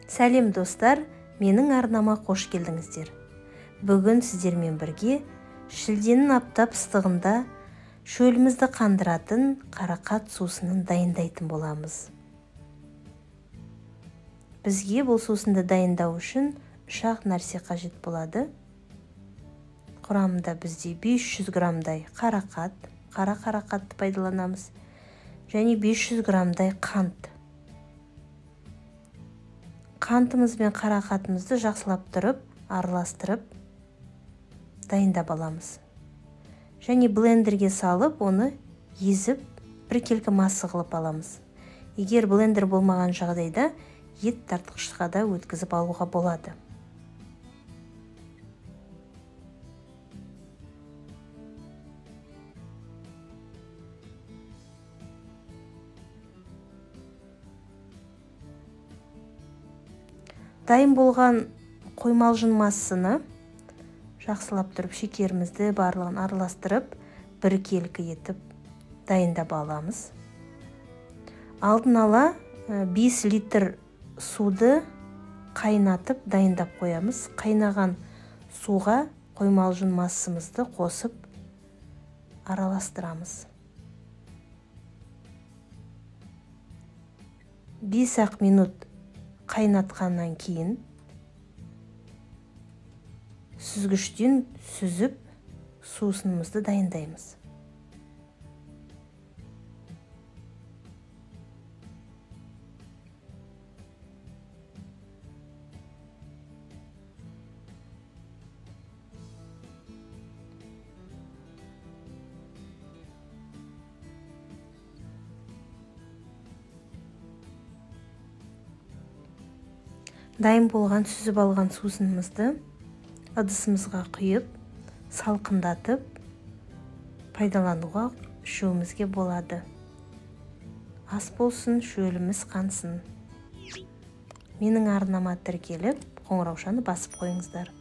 Сәлем достар, менің арнама қош келдіңіздер. Бүгін сіздермен бірге шілденің аптап ыстығында шөлімізді қандыратын қарақат сусынын дайындайтын боламыз. Бізге бұл сусынды дайындау үшін үш-ақ нәрсе қажет болады. Құрамында бізде 500 грамдай қара қарақатты пайдаланамыз, және 500 грамдай қант. Қантымыз бен қарақатымызды жақсылап тұрып, араластырып, дайындап аламыз. Және блендерге салып, оны езіп, біркелкі масса қылып аламыз. Егер блендер болмаған жағдайда, ет тартқышқа да өткізіп алуға болады. Дайын болған қоймалжын массаны жақсылап тұрып, шекерімізді барлығын араластырып, біркелкі етіп дайындап аламыз. Алдын ала 5 литр суды қайнатып дайындап қоямыз. Қайнаған суға қоймалжын массымызды қосып араластырамыз. 5 минут қайнатқаннан кейін сүзгіштен сүзіп сусынымызды дайындаймыз. Дайын болған сүзіп алған сусынымызды ыдысымызға құйып, салқындатып, пайдалануға ішуімізге болады. Ас болсын, шөліміз қансын. Менің арнама тіркеліп, қоңыраушаны басып қойыңыздар.